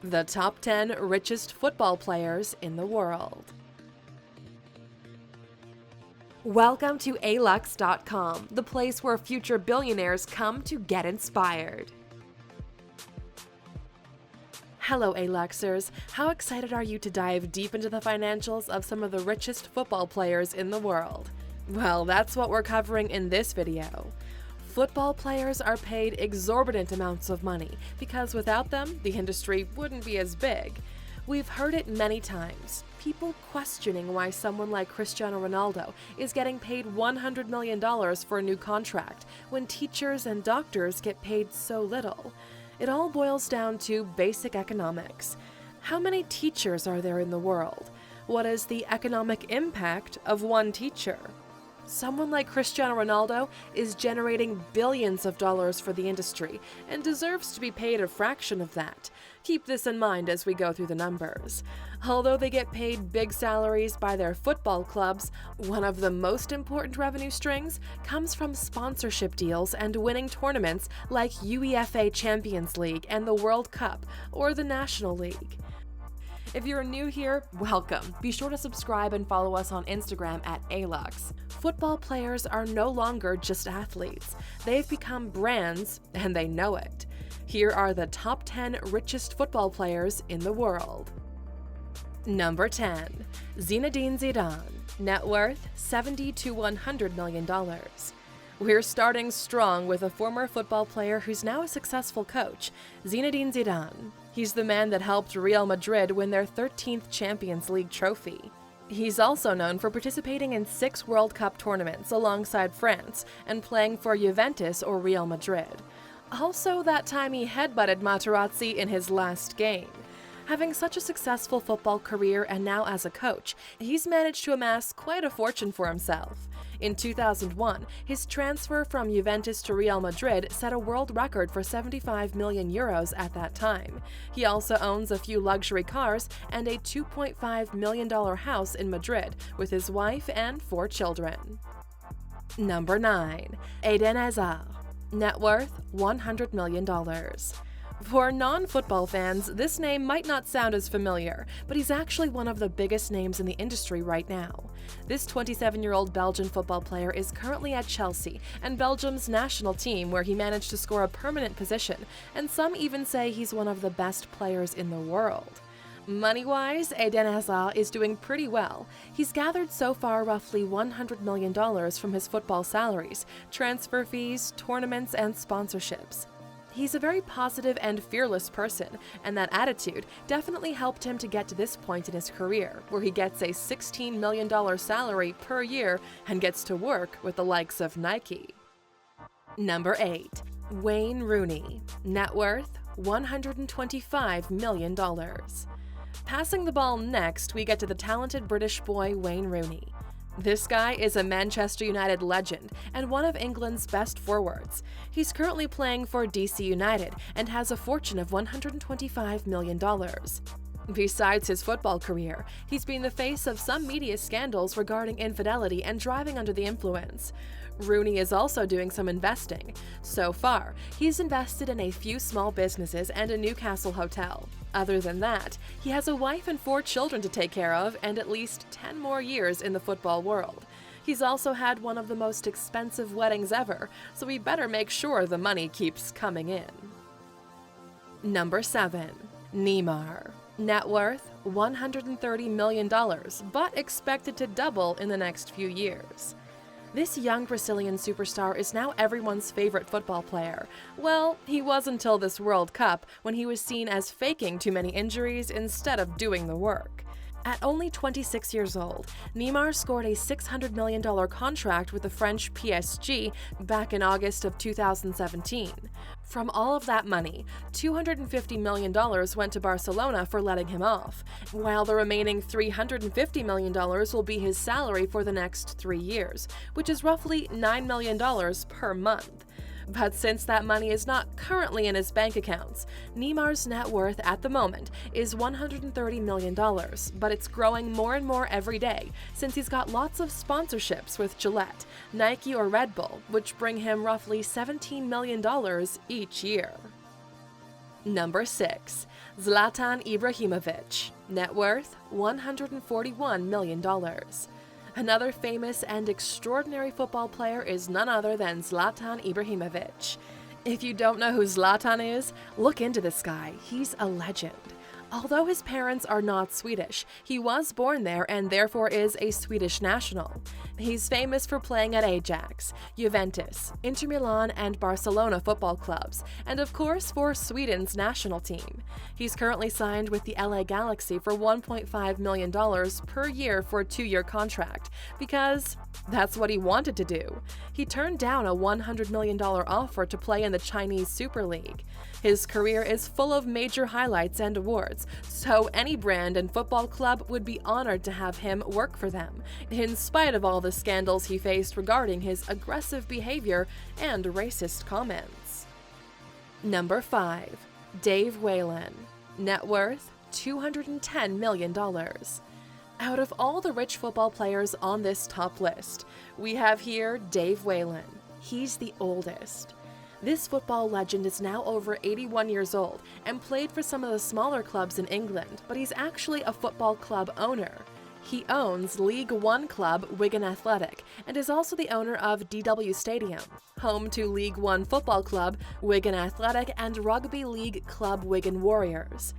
The top 10 richest football players in the world. Welcome to Alux.com, the place where future billionaires come to get inspired. Hello, Aluxers. How excited are you to dive deep into the financials of some of the richest football players in the world? Well, that's what we're covering in this video. Football players are paid exorbitant amounts of money because without them, the industry wouldn't be as big. We've heard it many times, people questioning why someone like Cristiano Ronaldo is getting paid $100 million for a new contract when teachers and doctors get paid so little. It all boils down to basic economics. How many teachers are there in the world? What is the economic impact of one teacher? Someone like Cristiano Ronaldo is generating billions of dollars for the industry and deserves to be paid a fraction of that. Keep this in mind as we go through the numbers. Although they get paid big salaries by their football clubs, one of the most important revenue strings comes from sponsorship deals and winning tournaments like UEFA Champions League and the World Cup or the National League. If you're new here, welcome. Be sure to subscribe and follow us on Instagram at Alux. Football players are no longer just athletes. They've become brands, and they know it. Here are the top 10 richest football players in the world. Number 10. Zinedine Zidane. Net worth $70 to $100 million. We're starting strong with a former football player who's now a successful coach, Zinedine Zidane. He's the man that helped Real Madrid win their 13th Champions League trophy. He's also known for participating in 6 World Cup tournaments alongside France and playing for Juventus or Real Madrid. Also, that time he headbutted Materazzi in his last game. Having such a successful football career and now as a coach, he's managed to amass quite a fortune for himself. In 2001, his transfer from Juventus to Real Madrid set a world record for 75 million euros at that time. He also owns a few luxury cars and a $2.5 million house in Madrid with his wife and 4 children. Number 9. Eden Harzard. Net worth $100 million. For non-football fans, this name might not sound as familiar, but he's actually one of the biggest names in the industry right now. This 27-year-old Belgian football player is currently at Chelsea and Belgium's national team, where he managed to score a permanent position, and some even say he's one of the best players in the world. Money-wise, Eden Harzard is doing pretty well. He's gathered so far roughly $100 million from his football salaries, transfer fees, tournaments, and sponsorships. He's a very positive and fearless person, and that attitude definitely helped him to get to this point in his career, where he gets a $16 million salary per year and gets to work with the likes of Nike. Number 8. Wayne Rooney. Net worth $125 million. Passing the ball next, we get to the talented British boy Wayne Rooney. This guy is a Manchester United legend and one of England's best forwards. He's currently playing for DC United and has a fortune of $125 million. Besides his football career, he's been the face of some media scandals regarding infidelity and driving under the influence. Rooney is also doing some investing. So far, he's invested in a few small businesses and a Newcastle hotel. Other than that, he has a wife and 4 children to take care of and at least 10 more years in the football world. He's also had one of the most expensive weddings ever, so we better make sure the money keeps coming in. Number 7. Neymar. Net worth $130 million, but expected to double in the next few years. This young Brazilian superstar is now everyone's favorite football player. Well, he was until this World Cup, when he was seen as faking too many injuries instead of doing the work. At only 26 years old, Neymar scored a $600 million contract with the French PSG back in August of 2017. From all of that money, $250 million went to Barcelona for letting him off, while the remaining $350 million will be his salary for the next 3 years, which is roughly $9 million per month. But since that money is not currently in his bank accounts, Neymar's net worth at the moment is $130 million, but it's growing more and more every day since he's got lots of sponsorships with Gillette, Nike, or Red Bull, which bring him roughly $17 million each year. Number 6. Zlatan Ibrahimovic, net worth $141 million. Another famous and extraordinary football player is none other than Zlatan Ibrahimovic. If you don't know who Zlatan is, look into this guy. He's a legend. Although his parents are not Swedish, he was born there and therefore is a Swedish national. He's famous for playing at Ajax, Juventus, Inter Milan, and Barcelona football clubs, and of course for Sweden's national team. He's currently signed with the LA Galaxy for $1.5 million per year for a 2-year contract, because that's what he wanted to do. He turned down a $100 million offer to play in the Chinese Super League. His career is full of major highlights and awards, so any brand and football club would be honored to have him work for them, in spite of all the scandals he faced regarding his aggressive behavior and racist comments. Number 5. Dave Whelan, net worth $210 million. Out of all the rich football players on this top list, we have here Dave Whelan. He's the oldest. This football legend is now over 81 years old and played for some of the smaller clubs in England, but he's actually a football club owner. He owns League One club Wigan Athletic and is also the owner of DW Stadium, home to League One football club Wigan Athletic and rugby league club Wigan Warriors.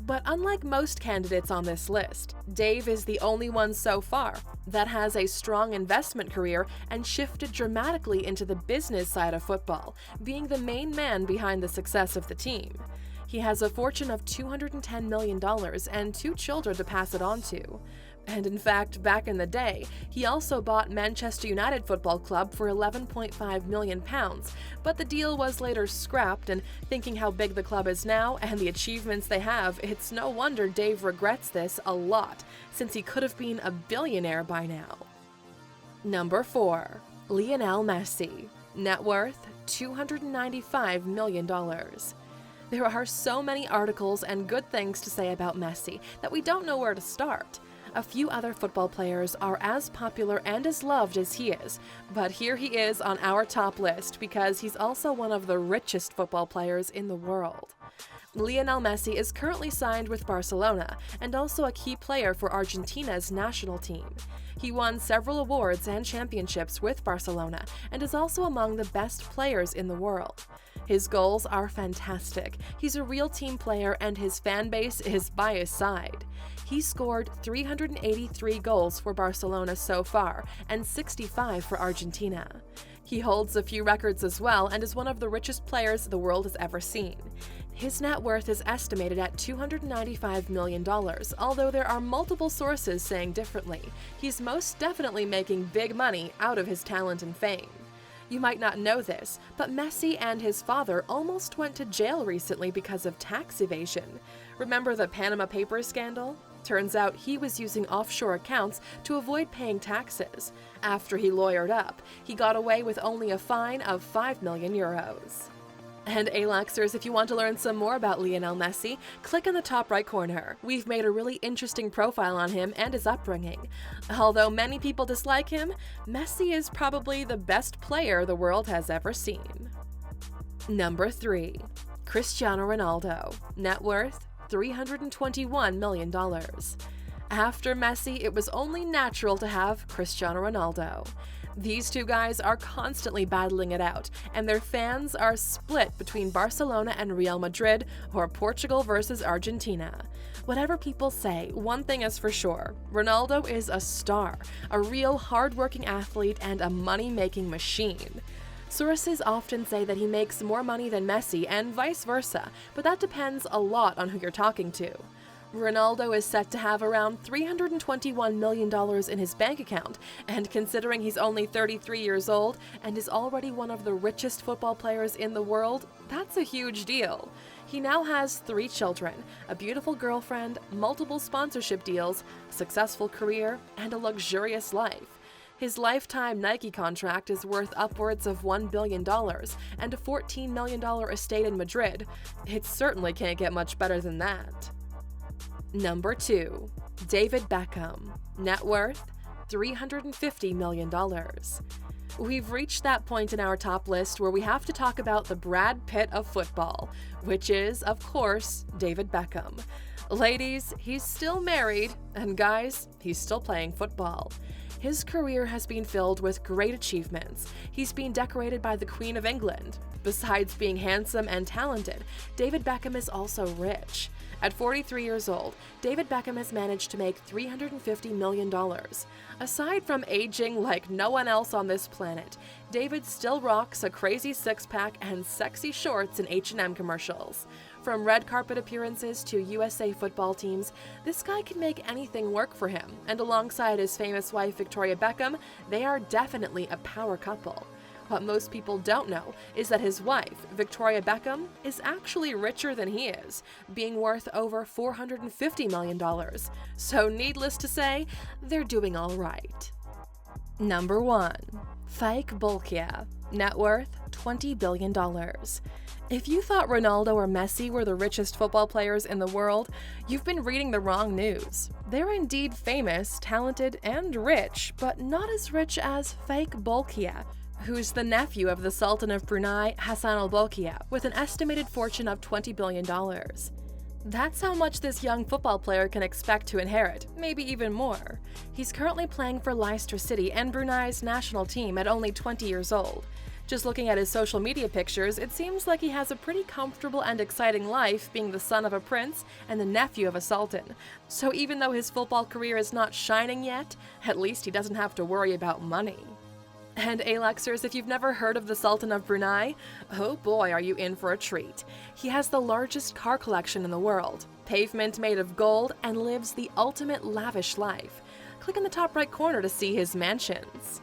But unlike most candidates on this list, Dave is the only one so far that has a strong investment career and shifted dramatically into the business side of football, being the main man behind the success of the team. He has a fortune of $210 million and 2 children to pass it on to. And in fact, back in the day, he also bought Manchester United Football Club for £11.5 million, but the deal was later scrapped, and thinking how big the club is now and the achievements they have, it's no wonder Dave regrets this a lot, since he could have been a billionaire by now. Number 4. Lionel Messi, net worth $295 million. There are so many articles and good things to say about Messi that we don't know where to start. A few other football players are as popular and as loved as he is, but here he is on our top list because he's also one of the richest football players in the world. Lionel Messi is currently signed with Barcelona and also a key player for Argentina's national team. He won several awards and championships with Barcelona and is also among the best players in the world. His goals are fantastic. He's a real team player and his fan base is by his side. He scored 383 goals for Barcelona so far and 65 for Argentina. He holds a few records as well and is one of the richest players the world has ever seen. His net worth is estimated at $295 million, although there are multiple sources saying differently. He's most definitely making big money out of his talent and fame. You might not know this, but Messi and his father almost went to jail recently because of tax evasion. Remember the Panama Papers scandal? Turns out he was using offshore accounts to avoid paying taxes. After he lawyered up, he got away with only a fine of €5 million. And Aluxers, if you want to learn some more about Lionel Messi, click in the top right corner. We've made a really interesting profile on him and his upbringing. Although many people dislike him, Messi is probably the best player the world has ever seen. Number 3. Cristiano Ronaldo, net worth $321 million. After Messi, it was only natural to have Cristiano Ronaldo. These two guys are constantly battling it out, and their fans are split between Barcelona and Real Madrid or Portugal versus Argentina. Whatever people say, one thing is for sure, Ronaldo is a star, a real hard-working athlete and a money-making machine. Sources often say that he makes more money than Messi and vice versa, but that depends a lot on who you're talking to. Ronaldo is set to have around $321 million in his bank account, and considering he's only 33 years old and is already one of the richest football players in the world, that's a huge deal. He now has 3 children, a beautiful girlfriend, multiple sponsorship deals, a successful career, and a luxurious life. His lifetime Nike contract is worth upwards of $1 billion and a $14 million estate in Madrid. It certainly can't get much better than that. Number 2. David Beckham, net worth $350 million. We've reached that point in our top list where we have to talk about the Brad Pitt of football, which is, of course, David Beckham. Ladies, he's still married, and guys, he's still playing football. His career has been filled with great achievements. He's been decorated by the Queen of England. Besides being handsome and talented, David Beckham is also rich. At 43 years old, David Beckham has managed to make $350 million. Aside from aging like no one else on this planet, David still rocks a crazy six-pack and sexy shorts in H&M commercials. From red carpet appearances to USA football teams, this guy can make anything work for him, and alongside his famous wife Victoria Beckham, they are definitely a power couple. What most people don't know is that his wife, Victoria Beckham, is actually richer than he is, being worth over $450 million. So needless to say, they're doing all right. Number 1. Sultan Bolkiah, net worth $20 billion. If you thought Ronaldo or Messi were the richest football players in the world, you've been reading the wrong news. They're indeed famous, talented, and rich, but not as rich as Sultan Bolkiah, who's the nephew of the Sultan of Brunei, Sultan Bolkiah, with an estimated fortune of $20 billion. That's how much this young football player can expect to inherit, maybe even more. He's currently playing for Leicester City and Brunei's national team at only 20 years old. Just looking at his social media pictures, it seems like he has a pretty comfortable and exciting life being the son of a prince and the nephew of a sultan. So even though his football career is not shining yet, at least he doesn't have to worry about money. And Aluxers, if you've never heard of the Sultan of Brunei, oh boy, are you in for a treat. He has the largest car collection in the world, pavement made of gold, and lives the ultimate lavish life. Click in the top right corner to see his mansions.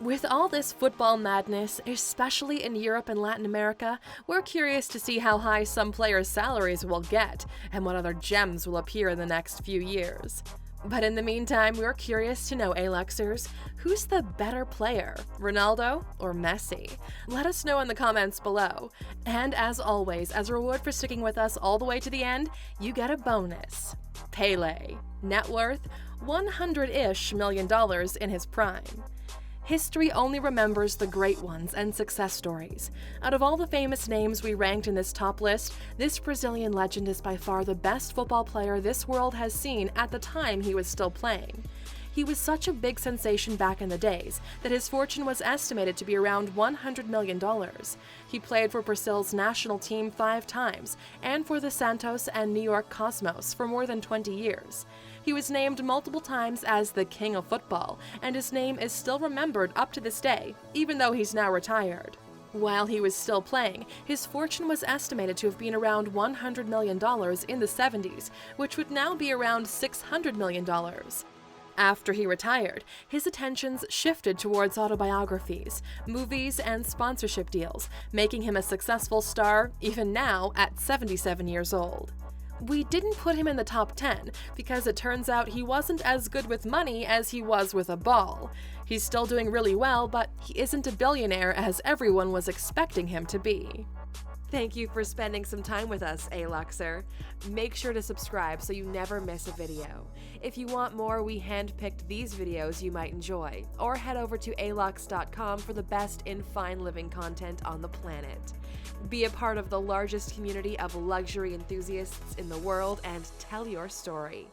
With all this football madness, especially in Europe and Latin America, we're curious to see how high some players' salaries will get and what other gems will appear in the next few years. But in the meantime, we're curious to know, Aluxers, who's the better player, Ronaldo or Messi? Let us know in the comments below. And as always, as a reward for sticking with us all the way to the end, you get a bonus. Pele, net worth $100-ish million in his prime. History only remembers the great ones and success stories. Out of all the famous names we ranked in this top list, this Brazilian legend is by far the best football player this world has seen at the time he was still playing. He was such a big sensation back in the days that his fortune was estimated to be around $100 million. He played for Brazil's national team 5 times and for the Santos and New York Cosmos for more than 20 years. He was named multiple times as the King of Football, and his name is still remembered up to this day, even though he's now retired. While he was still playing, his fortune was estimated to have been around $100 million in the 70s, which would now be around $600 million. After he retired, his attentions shifted towards autobiographies, movies, and sponsorship deals, making him a successful star even now at 77 years old. We didn't put him in the top 10 because it turns out he wasn't as good with money as he was with a ball. He's still doing really well, but he isn't a billionaire as everyone was expecting him to be. Thank you for spending some time with us, Aluxer. Make sure to subscribe so you never miss a video. If you want more, we handpicked these videos you might enjoy, or head over to Alux.com for the best in fine living content on the planet. Be a part of the largest community of luxury enthusiasts in the world and tell your story.